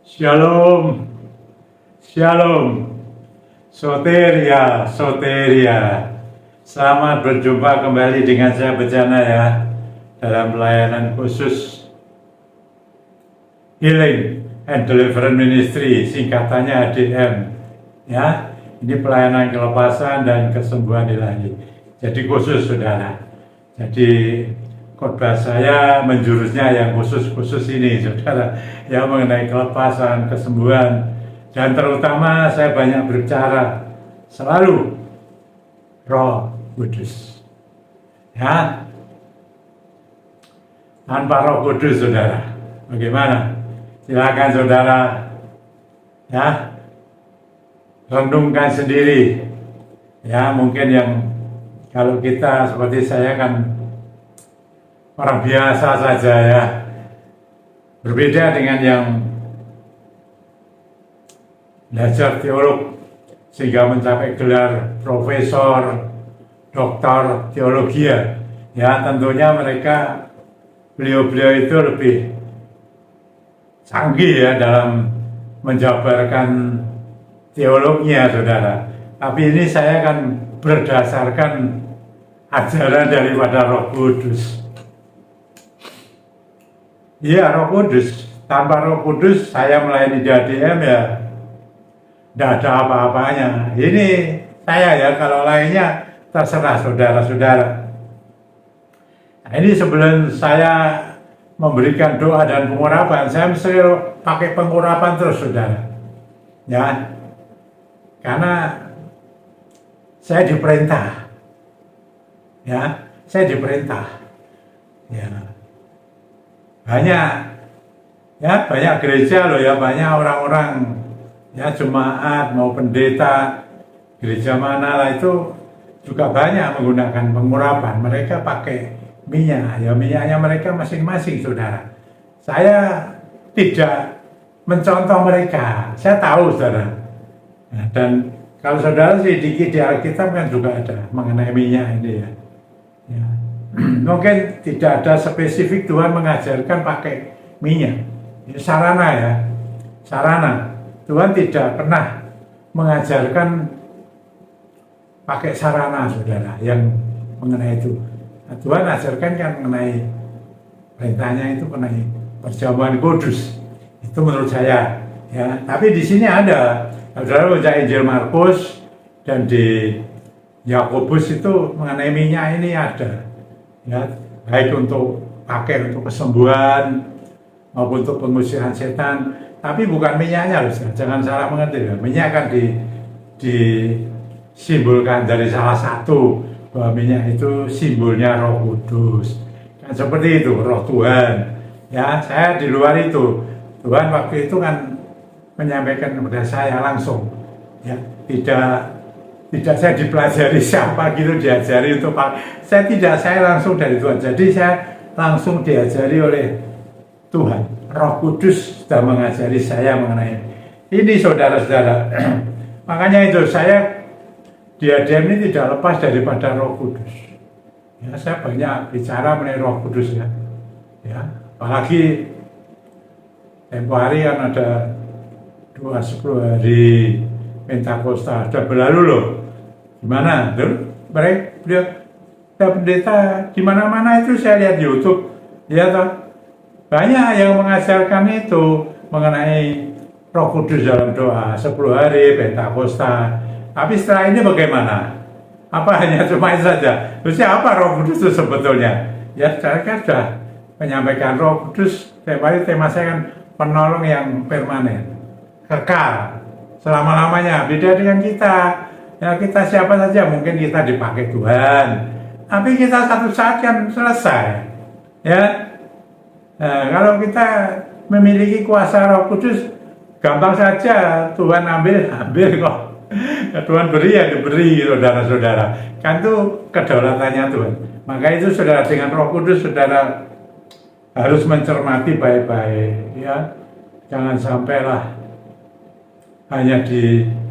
Shalom, Shalom, Soteria, Soteria. Selamat berjumpa kembali dengan saya Bencana ya, dalam pelayanan khusus Healing and Deliverance Ministry, singkatannya HDM. Ya, ini pelayanan kelepasan dan kesembuhan ilahi. Jadi khusus saudara. Jadi khotbah saya menjurusnya yang khusus ini saudara, yang mengenai kelepasan, kesembuhan, dan terutama saya banyak berbicara selalu Roh Kudus ya. Tanpa Roh Kudus saudara bagaimana? Silakan saudara ya, renungkan sendiri ya. Mungkin yang kalau kita seperti saya kan orang biasa saja ya, berbeda dengan yang belajar teolog sehingga mencapai gelar profesor, doktor teologi ya. Tentunya mereka, beliau-beliau itu lebih canggih ya dalam menjabarkan teologinya saudara. Tapi ini saya kan berdasarkan ajaran daripada Roh Kudus. Iya, Roh Kudus. Tanpa Roh Kudus saya melayani di ADM ya tidak ada apa-apanya. Ini saya ya, kalau lainnya terserah saudara-saudara. Nah, ini sebelum saya memberikan doa dan pengurapan, saya mesti pakai pengurapan terus saudara ya, karena saya diperintah ya, saya diperintah ya. Banyak gereja loh ya, banyak orang-orang ya, jemaat mau pendeta gereja mana lah itu juga banyak menggunakan pengurapan. Mereka pakai minyak ya, minyaknya mereka masing-masing saudara. Saya tidak mencontoh mereka, saya tahu saudara ya, dan kalau saudara sedikit di Alkitab kan juga ada mengenai minyak ini ya. Mungkin tidak ada spesifik Tuhan mengajarkan pakai minyak. Ini sarana ya, sarana. Tuhan tidak pernah mengajarkan pakai sarana saudara yang mengenai itu. Nah, Tuhan ajarkan kan mengenai perintahnya itu mengenai perjamuan kudus. Itu menurut saya ya. Tapi di sini ada, saudara baca Injil Markus dan di Yakobus itu mengenai minyak ini ada. Ya, baik untuk pakai untuk kesembuhan maupun untuk pengusiran setan, tapi bukan minyaknya loh, jangan salah mengerti. Minyak kan disimbolkan dari salah satu, bahwa minyak itu simbolnya Roh Kudus, kan seperti itu, Roh Tuhan. Ya, saya di luar itu, Tuhan waktu itu kan menyampaikan kepada saya langsung, ya, tidak saya dipelajari siapa gitu, diajari untuk saya langsung dari Tuhan. Jadi saya langsung diajari oleh Tuhan. Roh Kudus sudah mengajari saya mengenai ini saudara-saudara. Makanya itu saya di ADM ini tidak lepas daripada Roh Kudus. Ya, saya banyak bicara mengenai Roh Kudus ya. Ya, apalagi tempo hari kan ada 10 hari Pentakosta sudah berlalu loh. Gimana? Beliau pendeta di mana-mana itu saya lihat YouTube, ya toh. Banyak yang mengajarkan itu mengenai Roh Kudus dalam doa 10 hari Pentakosta. Tapi setelah ini bagaimana? Apa hanya cuma itu saja? Terusnya apa Roh Kudus itu sebetulnya? Ya, saya kan sudah menyampaikan Roh Kudus. Tema saya kan penolong yang permanen, kekal selama-lamanya. Beda dengan kita ya, kita siapa saja, mungkin kita dipakai Tuhan, tapi kita satu saat kan selesai ya. Nah, kalau kita memiliki kuasa Roh Kudus, gampang saja Tuhan ambil kok. Tuhan beri ya diberi, saudara-saudara, kan itu kedaulatannya Tuhan. Maka itu saudara, dengan Roh Kudus saudara harus mencermati baik-baik ya. Jangan sampailah hanya diucapkan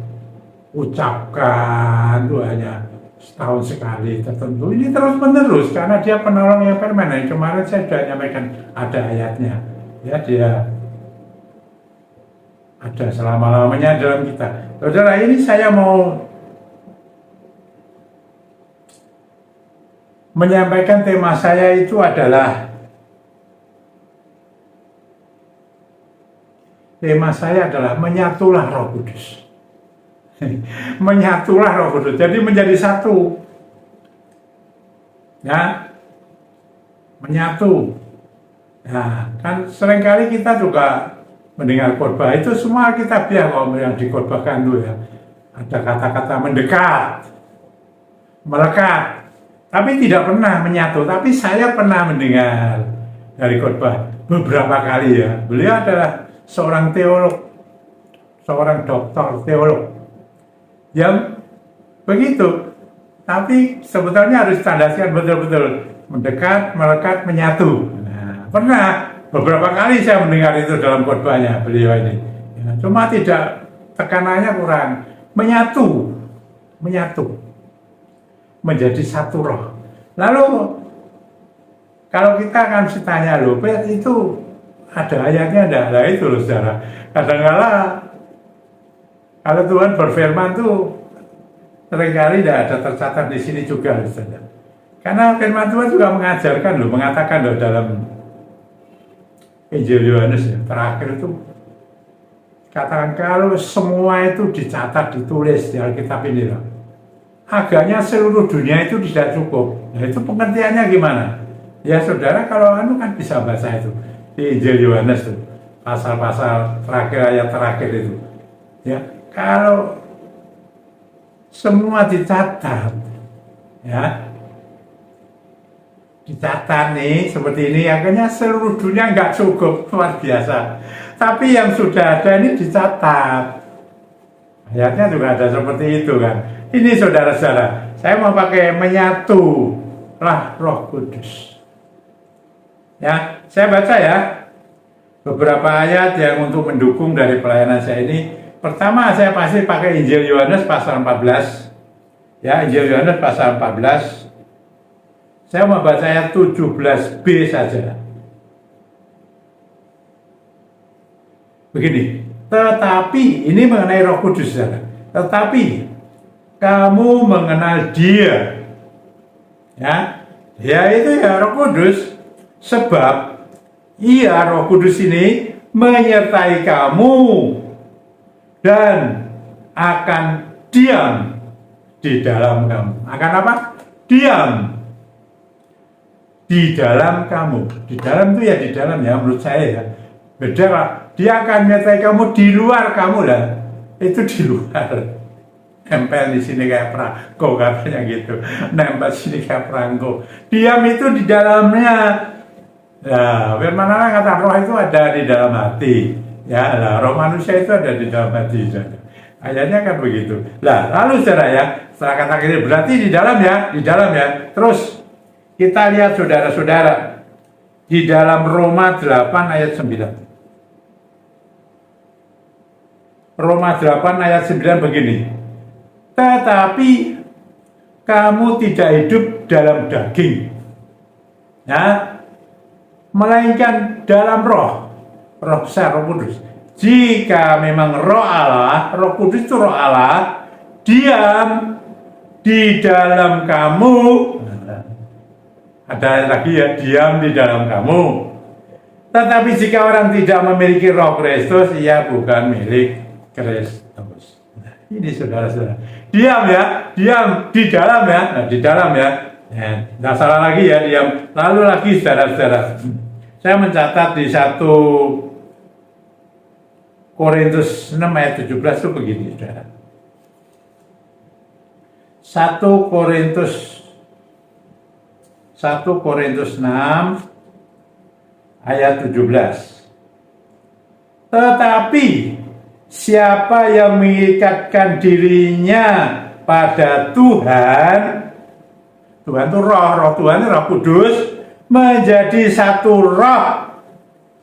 tuh hanya setahun sekali tertentu. Ini terus menerus karena dia penolong yang permanen. Kemarin saya sudah nyampaikan ada ayatnya ya, dia ada selama-lamanya dalam kita. Saudara, ini saya mau menyampaikan tema saya itu adalah menyatulah Roh Kudus. Menyatulah Roh Kudus, jadi menjadi satu. Ya, menyatu. Nah, kan seringkali kita juga mendengar khotbah itu semua kita biar kalau yang dikhotbahkan itu ya. Ada kata-kata mendekat, melekat, tapi tidak pernah menyatu. Tapi saya pernah mendengar dari khotbah beberapa kali ya. Beliau adalah seorang teolog, seorang doktor teolog yang begitu. Tapi sebetulnya harus standarkan betul-betul mendekat, melekat, menyatu. Nah, pernah beberapa kali saya mendengar itu dalam khotbahnya beliau ini. Ya, cuma tidak, tekanannya kurang. Menyatu, menjadi satu roh. Lalu kalau kita akan tanya loh, itu ada ayatnya enggak? Nah itu loh saudara. Kadang-kala kalau Tuhan berfirman tuh seringkali tidak ada tercatat di sini juga loh saudara. Karena firman Tuhan juga mengajarkan loh, mengatakan loh dalam Injil Yohanes ya, terakhir itu katakan kalau semua itu dicatat, ditulis di Alkitab ini loh, agaknya seluruh dunia itu tidak cukup. Nah itu pengertiannya gimana? Ya saudara, kalau kan bisa baca itu di Injil Yohanes tuh, pasal-pasal terakhir, ayat terakhir itu. Ya, kalau semua dicatat, ya, dicatat nih seperti ini, akhirnya seluruh dunia nggak cukup, luar biasa. Tapi yang sudah ada ini dicatat. Ayatnya juga ada seperti itu kan. Ini saudara-saudara, saya mau pakai menyatulah Roh Kudus. Ya, saya baca ya beberapa ayat yang untuk mendukung dari pelayanan saya ini. Pertama saya pasti pakai Injil Yohanes pasal 14. Ya, Injil Yohanes pasal 14. Saya mau baca ayat 17b saja. Begini, tetapi ini mengenai Roh Kudus, saudara. Tetapi kamu mengenal Dia, ya, Dia itu ya Roh Kudus, sebab Ia Roh Kudus ini menyertai kamu dan akan diam di dalam kamu. Akan apa? Diam di dalam kamu. Di dalam itu ya di dalam ya, menurut saya ya. Beda lah. Dia akan menyertai kamu di luar kamu lah. Itu di luar. Nempel di sini kayak perangko katanya gitu. Nempel sini kayak perangko. Diam itu di dalamnya. Nah, firman Allah kata roh itu ada di dalam hati. Ya, lah, roh manusia itu ada di dalam hati. Ayatnya kan begitu. Lah, lalu saudara ya, setelah kata ini berarti di dalam ya, di dalam ya. Terus kita lihat saudara-saudara di dalam Roma 8 ayat 9. Roma 8 ayat 9 begini. Tetapi kamu tidak hidup dalam daging, ya, melainkan dalam roh, roh besar, Roh Kudus. Jika memang roh Allah, Roh Kudus itu roh Allah, diam di dalam kamu. Ada lagi ya, diam di dalam kamu. Tetapi jika orang tidak memiliki Roh Kristus, ia bukan milik Kristus. Nah, ini saudara-saudara, diam ya, diam di dalam ya, nah, di dalam ya, nggak salah lagi ya, diam. Lalu lagi saudara-saudara, saya mencatat di 1 Korintus 6 ayat 17 itu begini, saudara. 1 Korintus 6 ayat 17. Tetapi siapa yang mengikatkan dirinya pada Tuhan, Tuhan itu roh, roh Tuhan itu Roh Kudus, menjadi satu roh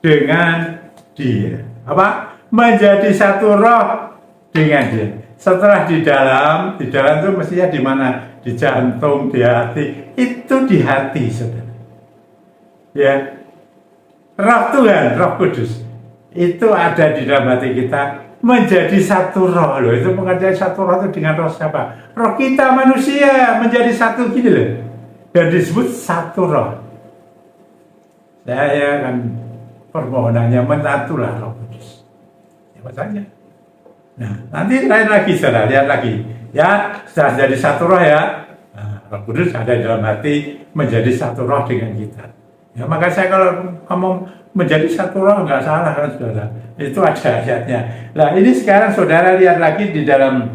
dengan Dia. Apa? Menjadi satu roh dengan Dia. Setelah di dalam itu mestinya di mana? Di jantung, di hati. Itu di hati, saudara. Ya, Roh Tuhan, Roh Kudus, itu ada di dalam hati kita, menjadi satu roh loh. Itu pengertian satu roh itu dengan roh siapa? Roh kita manusia menjadi satu gini loh. Dan disebut satu roh. Saya kan permohonannya menyatulah Roh Kudus. Ya saja. Nah, nanti lain lagi saudara, lihat lagi. Ya, sudah jadi satu roh ya. Nah, Roh Kudus ada di dalam hati menjadi satu roh dengan kita. Ya, maka saya kalau ngomong menjadi satu roh nggak salah kan saudara. Itu ada ayatnya. Nah, ini sekarang saudara lihat lagi di dalam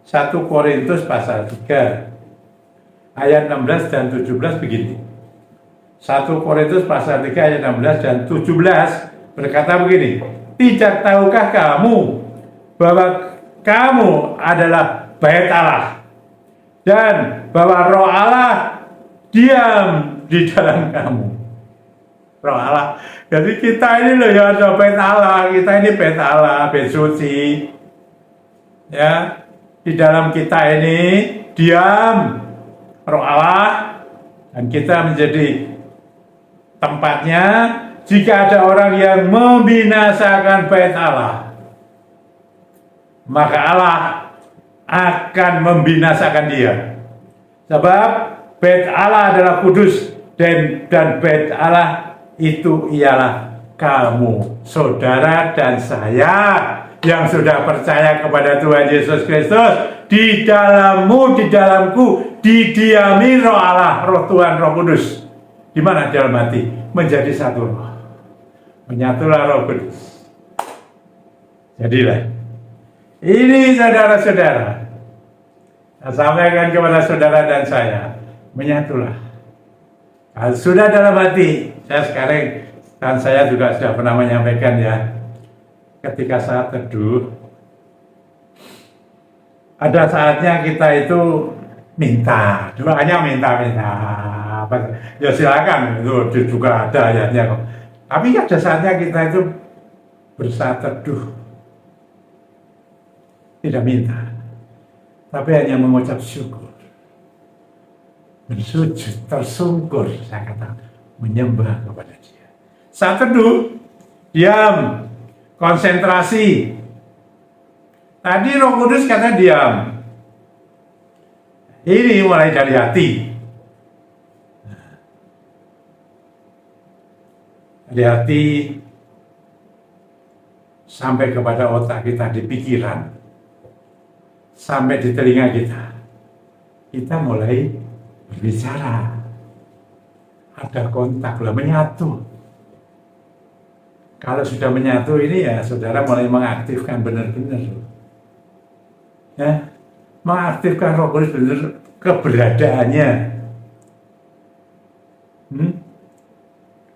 1 Korintus pasal 3 ayat 16 dan 17 begini. 1 Korintus pasal 3 ayat 16 dan 17 berkata begini. Tidak tahukah kamu bahwa kamu adalah bait Allah dan bahwa Roh Allah diam di dalam kamu. Roh Allah. Jadi kita ini loh ya ada bait Allah. Kita ini bait Allah, bait suci. Ya, di dalam kita ini diam Roh Allah dan kita menjadi tempatnya jika ada orang yang membinasakan bait Allah, maka Allah akan membinasakan dia. Sebab bait Allah adalah kudus dan bait Allah itu ialah kamu, saudara dan saya yang sudah percaya kepada Tuhan Yesus Kristus. Di dalammu, di dalamku didiami Roh Allah, Roh Tuhan, Roh Kudus. Di mana? Dalam hati, menjadi satu roh. Menyatulah Roh Kudus. Jadilah. Ini saudara-saudara. Saya sampaikan kepada saudara dan saya, menyatulah. Kalau sudah dalam hati, saya sekarang dan saya juga sudah pernah menyampaikan ya, ketika saat teduh, ada saatnya kita itu minta, doanya minta. Ya silakan, itu juga ada ayatnya kok. Tapi ada saatnya kita itu bersaat teduh, tidak minta, tapi hanya mengucap syukur, bersujud, tersungkur, saya kata, menyembah kepada Dia. Saat teduh, diam, konsentrasi. Tadi Roh Kudus kata diam. Ini mulai dari hati. Dari hati sampai kepada otak kita, di pikiran, sampai di telinga kita. Kita mulai berbicara. Ada kontak, menyatu. Kalau sudah menyatu ini ya saudara mulai mengaktifkan benar-benar. Ya, mengaktifkan Roh Kudus benar keberadaannya.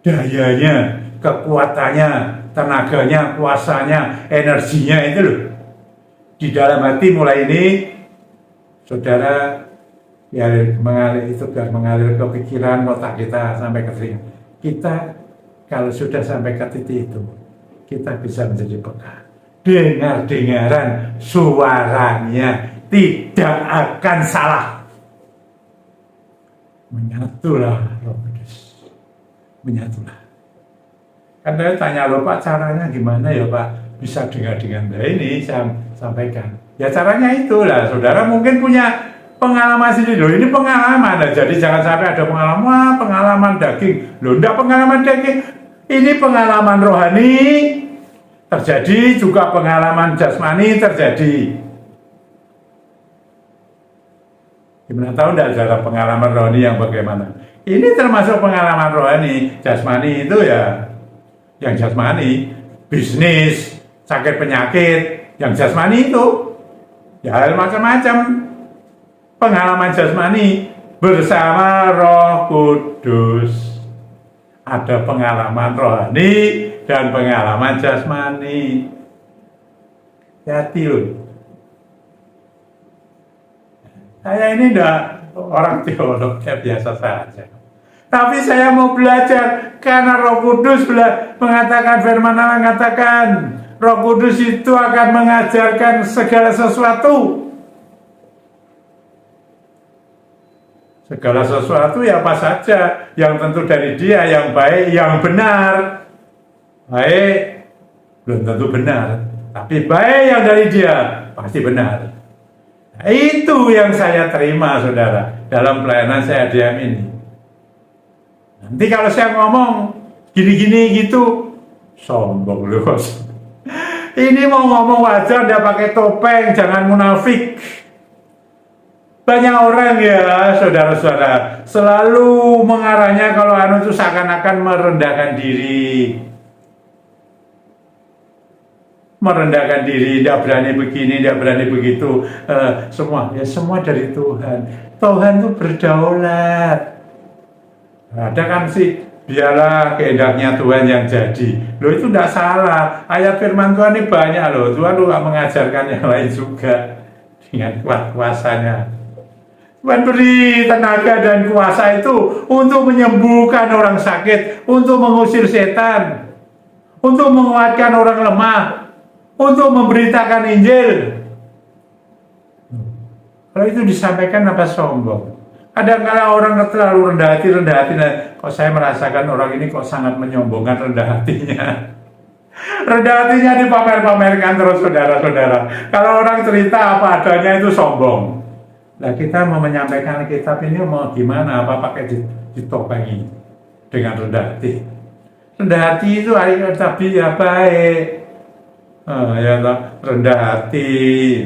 Dayanya, kekuatannya, tenaganya, kuasanya, energinya itu loh. Di dalam hati mulai ini saudara biar mengalir itu, biar mengalir ke pikiran, otak kita sampai ke telinga. Kita kalau sudah sampai ke titik itu, kita bisa menjadi peka. Dengar-dengaran suaranya tidak akan salah. Menyatulah Roh Kudus. Menyatulah. Kan saya tanya loh Pak, caranya gimana ya Pak? Bisa dengar-dengar. Nah ini saya sampaikan. Ya caranya itulah. Saudara mungkin punya pengalaman sendiri. Loh ini pengalaman. Nah, jadi jangan sampai ada pengalaman daging. Loh enggak pengalaman daging. Ini pengalaman rohani terjadi, juga pengalaman jasmani terjadi. Gimana tahu enggak ada pengalaman rohani yang bagaimana? Ini termasuk pengalaman rohani. Jasmani itu ya yang jasmani, bisnis, sakit penyakit, yang jasmani itu ya macam-macam. Pengalaman jasmani bersama Roh Kudus. Ada pengalaman rohani dan pengalaman jasmani. Hati loh. Saya ini enggak orang teolog, saya biasa saja. Tapi saya mau belajar karena Roh Kudus mengatakan, firman Allah mengatakan, Roh Kudus itu akan mengajarkan segala sesuatu. Segala sesuatu ya apa saja, yang tentu dari Dia, yang baik, yang benar. Baik, belum tentu benar, tapi baik yang dari dia pasti benar. Nah, itu yang saya terima, saudara, dalam pelayanan saya diam ini. Nanti kalau saya ngomong gini-gini gitu, sombong loh. Ini mau ngomong wajar, dia pakai topeng, jangan munafik. Banyak orang ya, saudara-saudara, selalu mengarahnya kalau anu itu seakan-akan merendahkan diri. Merendahkan diri, tidak berani begini, tidak berani begitu. Semua dari Tuhan. Tuhan itu berdaulat. Ada kan sih, biarlah kehendaknya Tuhan yang jadi. Loh, itu tidak salah. Ayat firman Tuhan ini banyak loh. Tuhan juga mengajarkan yang lain juga dengan kuasanya. Tuhan beri tenaga dan kuasa itu untuk menyembuhkan orang sakit, untuk mengusir setan, untuk menguatkan orang lemah, untuk memberitakan Injil. Kalau itu disampaikan apa sombong? Kadang-kadang orang terlalu rendah hati. Kok saya merasakan orang ini kok sangat menyombongkan rendah hatinya. Rendah hatinya dipamer-pamerkan terus, saudara-saudara. Kalau orang cerita apa adanya itu sombong. Nah, kita mau menyampaikan kitab ini mau gimana? Apa pakai ditopengi dengan rendah hati? Rendah hati itu tapi ya baik. Ya toh, rendah hati,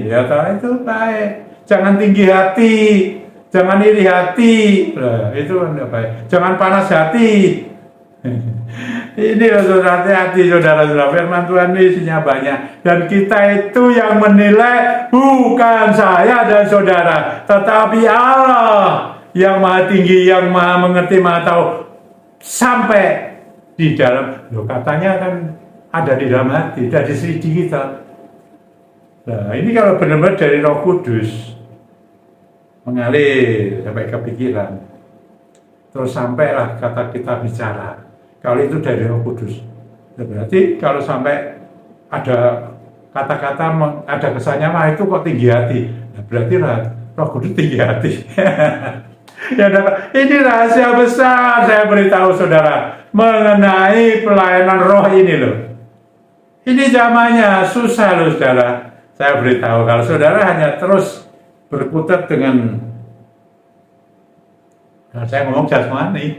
ya toh, itu baik. Jangan tinggi hati, jangan iri hati, itu enggak baik. Jangan panas hati. Ini saudara, hati-hati saudara-saudara. Firman Tuhan ini isinya banyak, dan kita itu yang menilai bukan saya dan saudara, tetapi Allah yang maha tinggi, yang maha mengerti, maha tahu, sampai di dalam. Loh, katanya kan ada di dalam hati, dari selidi kita. Nah, ini kalau benar-benar dari Roh Kudus mengalir sampai ke pikiran, terus sampailah kata kita bicara. Kalau itu dari Roh Kudus, berarti kalau sampai ada kata-kata ada kesannya mah itu kok tinggi hati, nah, berarti Roh Kudus tinggi hati. Ya, ini rahasia besar saya beritahu saudara mengenai pelayanan roh ini loh. Ini zamannya susah loh, saudara. Saya beritahu, kalau saudara hanya terus berkutat dengan, nah, saya ngomong jasmani,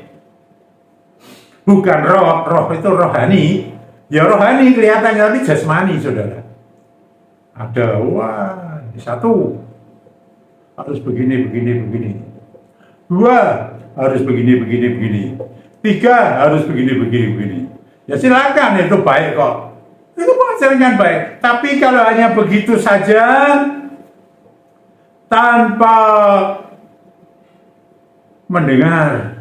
bukan roh itu rohani. Ya rohani kelihatannya, tapi jasmani, saudara. Ada, wah, satu harus begini. Dua harus begini. Tiga harus begini. Ya silakan, itu baik kok. Itu mengajarkan baik. Tapi kalau hanya begitu saja, tanpa mendengar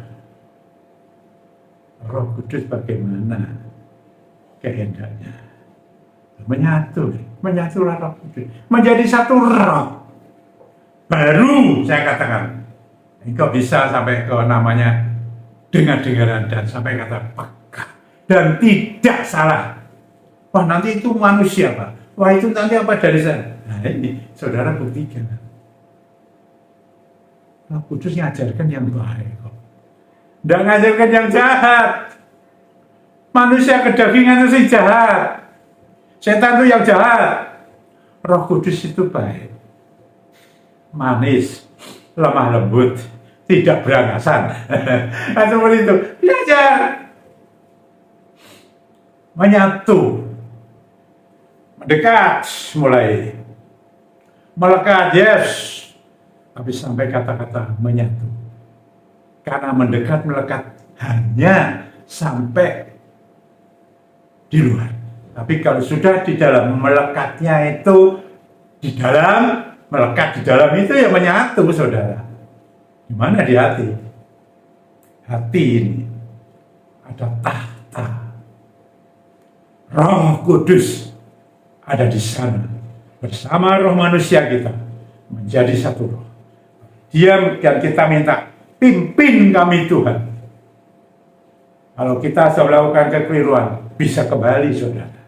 Roh Kudus bagaimana kehendaknya, menyatulah Roh Kudus menjadi satu roh. Baru saya katakan, engkau bisa sampai ke namanya dengar-dengaran dan sampai kata peka dan tidak salah. Wah, nanti itu manusia, Pak. Wah, itu nanti apa dari sana? Nah, ini saudara buktikan. Roh Kudus ngajarkan yang baik kok. Tidak ngajarkan yang jahat. Manusia kedagingan itu sih jahat. Setan itu yang jahat. Roh Kudus itu baik, manis, lemah lembut, tidak berangasan. Nah, seperti itu. Belajar menyatu, mendekat, mulai melekat, yes, tapi sampai kata-kata menyatu. Karena mendekat, melekat hanya sampai di luar. Tapi kalau sudah di dalam, melekatnya itu di dalam, melekat di dalam itu ya menyatu, saudara. Di mana di hati? Hati ini ada tahta. Roh Kudus ada di sana bersama roh manusia kita menjadi satu roh. Dia dan kita minta, pimpin kami Tuhan. Kalau kita sudah melakukan kekeliruan, bisa kembali, saudara.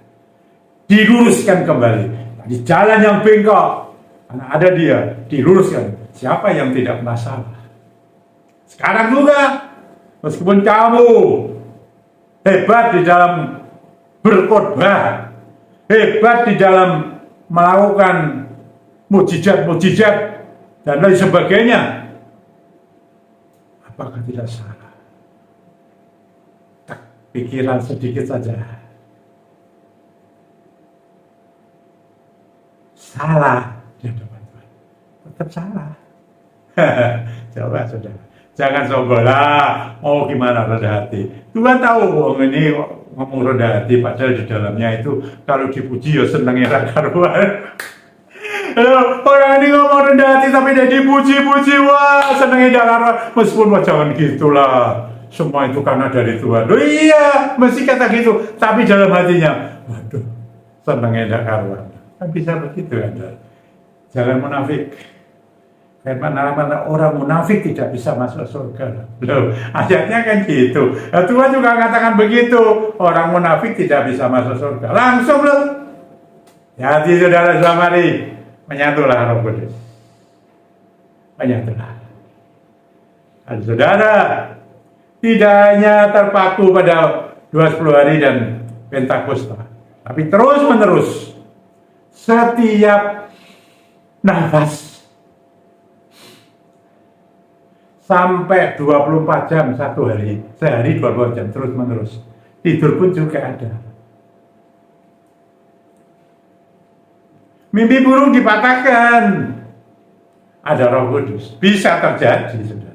Diluruskan kembali. Di jalan yang bengkok, karena ada dia, diluruskan. Siapa yang tidak masalah? Sekarang juga, meskipun kamu hebat di dalam berkhotbah, hebat di dalam melakukan mujizat-mujizat dan lain sebagainya, apakah tidak salah? Tak pikiran sedikit saja, salah di hadapan Tuhan, tetap salah. Coba saudara, jangan sombong lah. Mau gimana rendah hati? Tuhan tahu ini ngomong rendah hati, padahal di dalamnya itu kalau dipuji ya senengnya karuan. Orang ini ngomong rendah hati tapi dia dipuji-puji, wah senengnya karuan. Meskipun jangan gitulah, semua itu karena dari Tuhan. Oh iya, mesti kata gitu. Tapi dalam hatinya, waduh, senengnya karuan. Kan bisa begitu kan? Jangan munafik. Karena orang munafik tidak bisa masuk surga. Loh, ayatnya kan gitu. Nah, Tuhan juga katakan begitu. Orang munafik tidak bisa masuk surga. Langsung loh. Hati saudara mari menyatulah Roh Kudus. Menyatulah. Dan saudara tidak hanya terpaku pada 20 hari dan Pentakosta, tapi terus menerus setiap nafas. Sampai 24 jam satu hari, sehari 24 jam terus menerus. Tidur pun juga ada. Mimpi burung dipatahkan, ada Roh Kudus, bisa terjadi, saudara.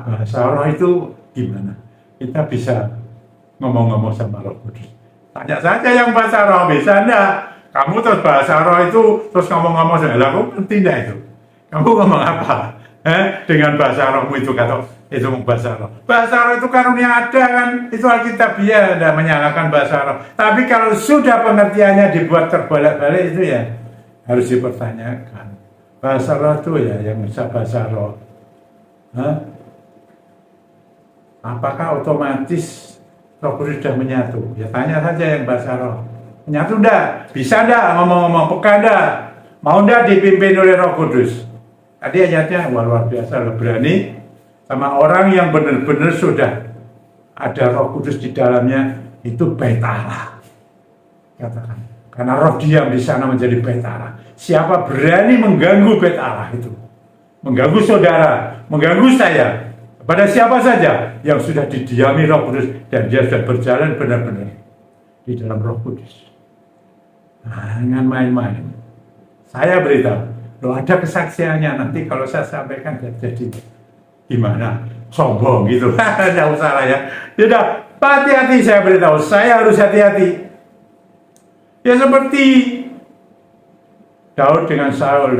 Bahasa roh itu gimana? Kita bisa ngomong-ngomong sama Roh Kudus. Tanya saja yang bahasa roh, bisa enggak? Kamu terus bahasa roh itu, terus ngomong-ngomong segala, kamu ngerti enggak itu? Kamu ngomong apa? Dengan bahasa rohmu itu kata, itu bahasa roh. Bahasa roh itu karunia ada kan, itu Alkitabiah, tidak menyalahkan bahasa roh. Tapi kalau sudah pengertiannya dibuat terbalik-balik itu ya, harus dipertanyakan. Bahasa roh itu ya, yang bisa bahasa roh. Apakah otomatis Roh Kudus sudah menyatu? Ya tanya saja yang bahasa roh. Menyatu enggak? Bisa enggak ngomong-ngomong peka enggak? Mau enggak dipimpin oleh Roh Kudus? Tadi ayatnya luar biasa loh, berani sama orang yang benar-benar sudah ada Roh Kudus di dalamnya, itu bait Allah. Katakan, karena roh diam di sana menjadi bait Allah. Siapa berani mengganggu bait Allah itu? Mengganggu saudara, mengganggu saya, pada siapa saja yang sudah didiami Roh Kudus dan dia sudah berjalan benar-benar di dalam Roh Kudus. Jangan main-main. Saya beritahu, loh ada kesaksiannya, nanti kalau saya sampaikan jadi gimana? Sombong gitu. Tidak usah lah ya. Tidak, hati-hati saya beritahu, saya harus hati-hati. Ya seperti Daud dengan Saul.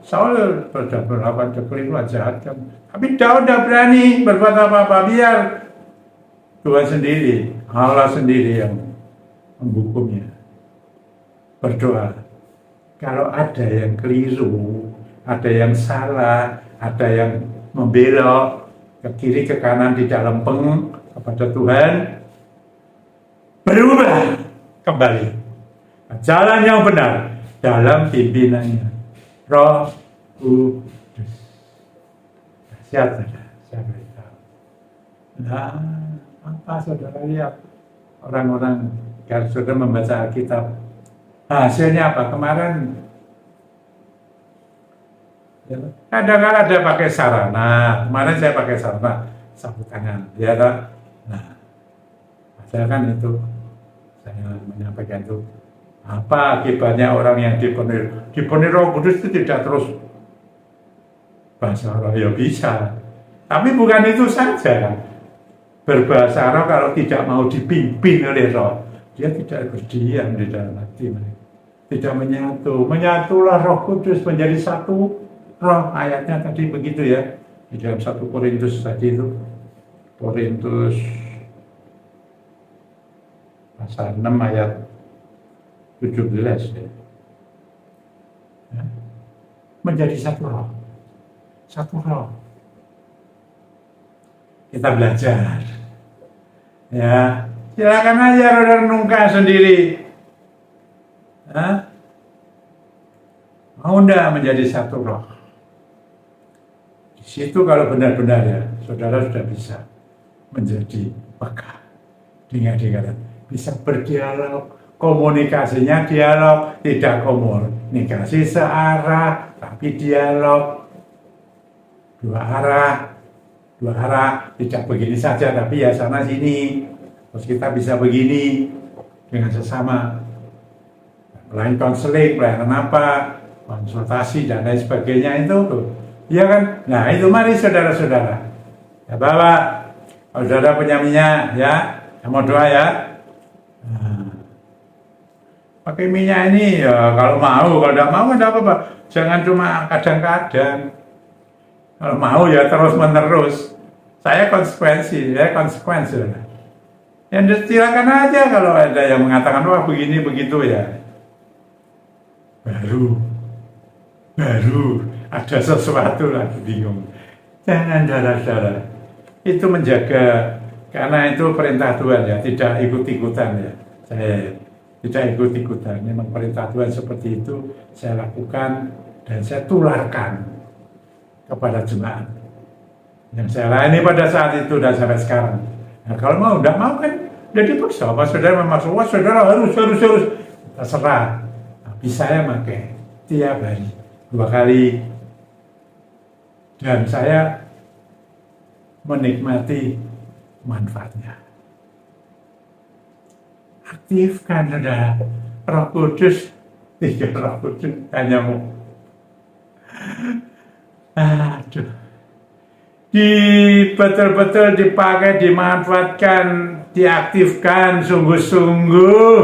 Saul sudah melakukan kekeliruan jahat, tapi Daud tidak berani berbuat apa-apa, biar Tuhan sendiri, Allah sendiri yang menghukumnya. Berdoa, kalau ada yang keliru, ada yang salah, ada yang membelok ke kiri ke kanan tidak lempeng kepada Tuhan, berubah kembali jalan yang benar dalam pimpinannya Roh Kudus. Siap saja, saya beritahu. Nah, apa saudara lihat orang-orang kalau sudah membaca Alkitab, hasilnya apa? Kemarin kadang-kadang ada pakai sarana. Kemarin saya pakai sarana sapu tangan, ya tak? Nah, saya kan itu, saya menyampaikan itu. Apa akibatnya orang yang dipenuhi Roh Kudus itu tidak terus bahasa roh? Ya bisa, tapi bukan itu saja. Berbahasa roh kalau tidak mau dipimpin oleh roh, dia tidak berdiam di dalam hati mereka. Tidak menyatu. Menyatulah Roh Kudus menjadi satu roh. Ayatnya tadi begitu ya. Di dalam 1 Korintus tadi itu. Korintus pasal 6 ayat 17 ya. Menjadi satu roh. Satu roh. Kita belajar. Ya, silakan aja renungkan sendiri. Mau enggak menjadi satu roh? Di situ kalau benar-benar ya, saudara sudah bisa menjadi peka. Dengan bisa berdialog, komunikasinya dialog, tidak komunikasi searah, tapi dialog dua arah, tidak begini saja, tapi ya sana sini. Terus kita bisa begini dengan sesama. Lain konseling, pelayanan apa, konsultasi dan lain sebagainya itu, iya kan? Nah itu mari saudara-saudara, ya bawa, kalau saudara punya minyak, ya, saya mau doa ya. Nah, pakai minyak ini ya kalau mau, kalau tidak mau tidak apa-apa. Jangan cuma kadang-kadang. Kalau mau ya terus-menerus. Saya konsekuensi. Yang silakan aja kalau ada yang mengatakan wah begini begitu ya. Baru ada sesuatu lagi bingung. Jangan darah-darah. Itu menjaga, karena itu perintah Tuhan ya, tidak ikut-ikutan ya. Saya tidak ikut-ikutan. Memang perintah Tuhan seperti itu saya lakukan dan saya tularkan kepada jemaat yang saya layani pada saat itu dan sampai sekarang. Nah, kalau mau, tidak mau kan, udah dipaksa. Apa saudara memaksa, wah saudara harus. Terserah. Tapi saya pakai tiap hari, 2 kali. Dan saya menikmati manfaatnya. Aktifkan saudara, Roh Kudus, 3 Roh Kudus hanya mau. Aduh. Betul-betul dipakai, dimanfaatkan, diaktifkan sungguh-sungguh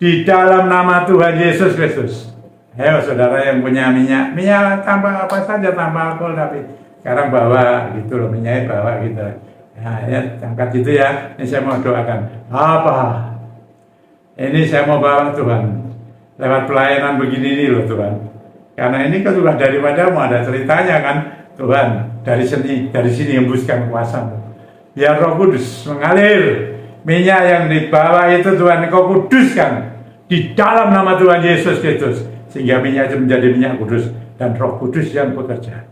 di dalam nama Tuhan Yesus Kristus. Ayo saudara yang punya minyak tambah apa saja, tambah alkohol, tapi sekarang bawa gitu loh, minyaknya bawa gitu. Nah, ya angkat gitu ya. Ini saya mau doakan. Apa? Ini saya mau bawa Tuhan lewat pelayanan begini nih loh Tuhan. Karena ini kan sudah daripadamu, ada ceritanya kan Tuhan, dari sini hembuskan kuasa-Mu. Biar Roh Kudus mengalir, minyak yang dibawa itu Tuhan Engkau kuduskan di dalam nama Tuhan Yesus Kristus, sehingga minyak itu menjadi minyak kudus dan Roh Kudus yang bekerja.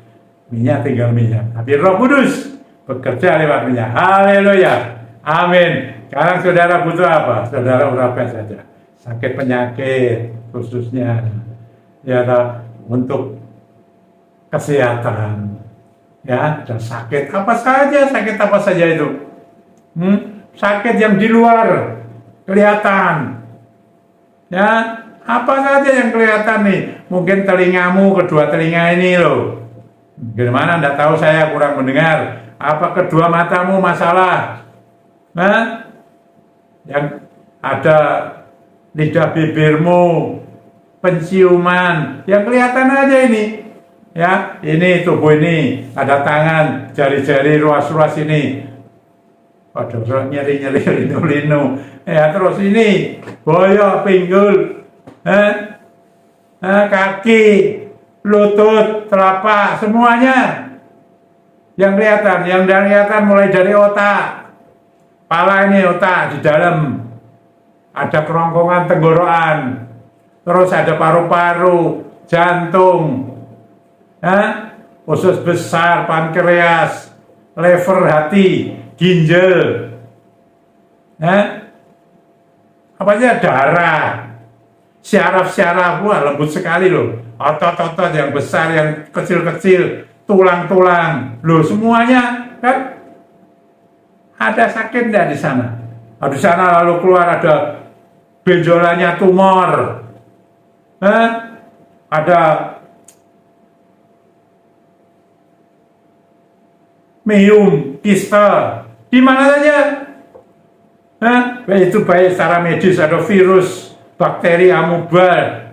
Minyak tinggal minyak, tapi Roh Kudus bekerja lewat minyak. Haleluya, amin. Sekarang saudara butuh apa? Saudara urapan saja. Sakit penyakit khususnya, ya untuk kesehatan, ya, dan sakit apa saja itu, sakit yang di luar kelihatan, ya, apa saja yang kelihatan nih, mungkin telingamu, kedua telinga ini loh, gimana Anda tahu saya kurang mendengar, apa kedua matamu masalah, nah, yang ada lidah bibirmu, penciuman, yang kelihatan aja ini. Ya, ini tubuh ini, ada tangan, jari-jari, ruas-ruas ini. Waduh, nyeri-nyeri, linu-linu. Ya, terus ini, boyok, pinggul, kaki, lutut, telapak, semuanya. Yang kelihatan mulai dari otak. Pala ini otak, di dalam ada kerongkongan tenggorokan. Terus ada paru-paru, jantung, usus besar, pankreas, lever, hati, ginjal, apa aja, darah, syaraf, wah lembut sekali loh, otot-otot yang besar, yang kecil-kecil, tulang-tulang, loh semuanya kan ada sakit nggak di sana? Di sana lalu keluar ada benjolannya tumor. Ada myom, kista, di mana saja. Itu baik secara medis, ada virus, bakteri, amuba.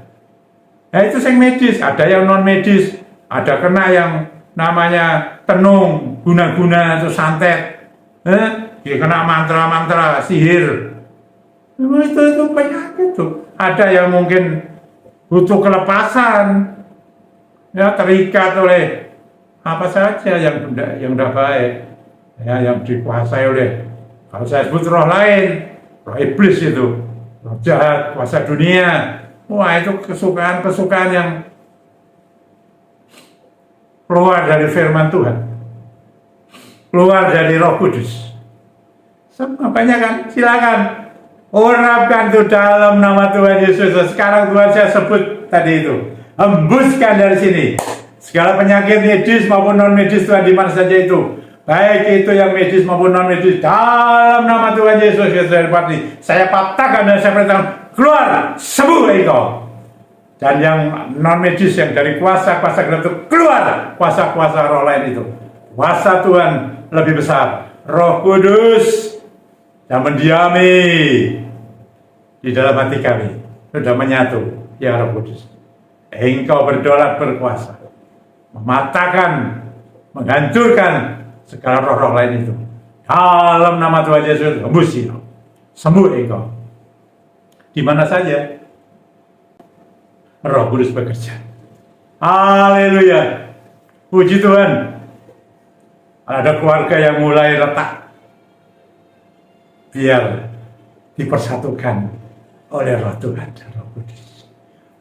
Nah itu yang medis, ada yang non medis, ada kena yang namanya tenung, guna-guna atau santet, dia kena mantra-mantra, sihir. Itu penyakit tuh. Ada yang mungkin butuh kelepasan, ya terikat oleh apa saja yang tidak baik, ya yang dikuasai oleh, kalau saya sebut roh lain, roh iblis itu, roh jahat, kuasa dunia. Wah itu kesukaan yang keluar dari firman Tuhan, keluar dari Roh Kudus. Banyak kan? Silakan. Ungkapkan itu dalam nama Tuhan Yesus. Sekarang Tuhan saya sebut tadi itu. Hembuskan dari sini. Segala penyakit medis maupun non medis Tuhan di mana saja itu. Baik itu yang medis maupun non medis. Dalam nama Tuhan Yesus Kristus pasti. Saya patahkan dan saya perintahkan. Keluar. Sembuh engkau. Dan yang non medis yang dari kuasa-kuasa gelap itu keluar. Kuasa-kuasa roh lain itu. Kuasa Tuhan lebih besar. Roh Kudus yang mendiami di dalam hati kami sudah menyatu, ya Roh Kudus. Engkau berdaulat berkuasa, mematahkan, menghancurkan segala roh-roh lain itu. Dalam nama Tuhan Yesus, hembusi, sembuh engkau. Di mana saja Roh Kudus bekerja. Haleluya, puji Tuhan. Ada keluarga yang mulai retak, biar dipersatukan oleh Roh Tuhan dan Roh Kudus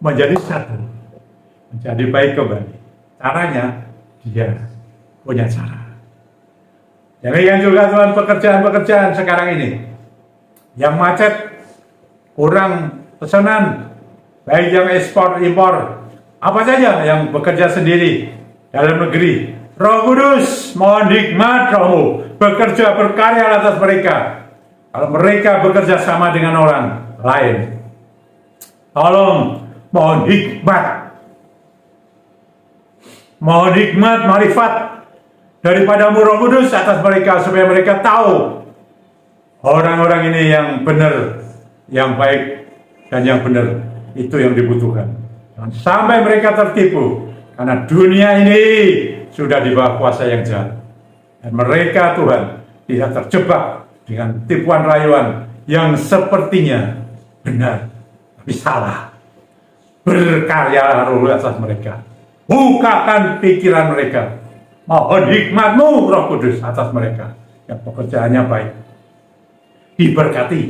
menjadi satu, menjadi baik kembali. Caranya dia punya cara. Demikian juga Tuhan pekerjaan-pekerjaan sekarang ini yang macet, kurang pesanan, baik yang ekspor impor, apa saja yang bekerja sendiri dalam negeri. Roh Kudus, mohon hikmat Rohmu bekerja berkarya atas mereka. Kalau mereka bekerja sama dengan orang lain, tolong mohon hikmat, marifat daripada Roh Kudus atas mereka supaya mereka tahu orang-orang ini yang benar, yang baik dan yang benar itu yang dibutuhkan. Dan sampai mereka tertipu karena dunia ini sudah di bawah kuasa yang jahat dan mereka Tuhan tidak terjebak dengan tipuan rayuan yang sepertinya benar tapi salah. Berkarya Roh atas mereka, bukakan pikiran mereka, mohon hikmat-Mu Roh Kudus atas mereka yang pekerjaannya baik, diberkati,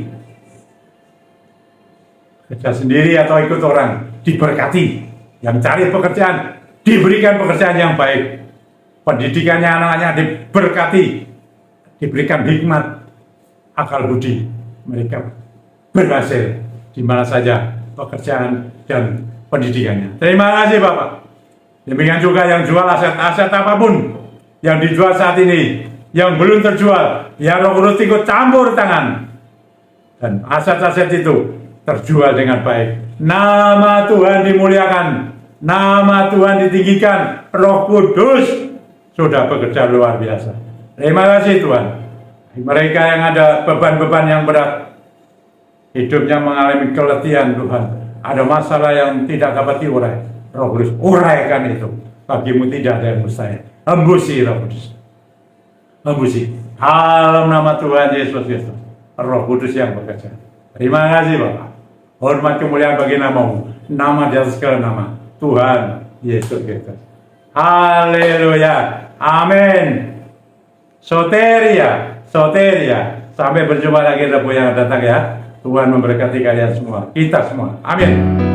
kerja sendiri atau ikut orang diberkati, yang cari pekerjaan diberikan pekerjaan yang baik, pendidikannya anak-anaknya diberkati, diberikan hikmat, akal budi, mereka berhasil di mana saja pekerjaan dan pendidikannya. Terima kasih Bapak. Demikian juga yang jual aset-aset apapun yang dijual saat ini, yang belum terjual, ya Roh Kudus ikut campur tangan dan aset-aset itu terjual dengan baik. Nama Tuhan dimuliakan, nama Tuhan ditinggikan, Roh Kudus sudah bekerja luar biasa. Terima kasih Tuhan. Mereka yang ada beban-beban yang berat, hidupnya mengalami keletihan Tuhan, ada masalah yang tidak dapat diurai, Roh Kudus uraikan itu. Bagimu tidak ada yang mustahil. Hembusi Roh Kudus, hembusi dalam nama Tuhan Yesus Kristus, Roh Kudus yang bekerja. Terima kasih Bapak. Hormat kemuliaan bagi nama-Mu, nama di atas segala nama, Tuhan Yesus Kristus. Haleluya, amin. Soteria. Sampai berjumpa lagi Rabu yang datang ya. Tuhan memberkati kalian semua, kita semua. Amin.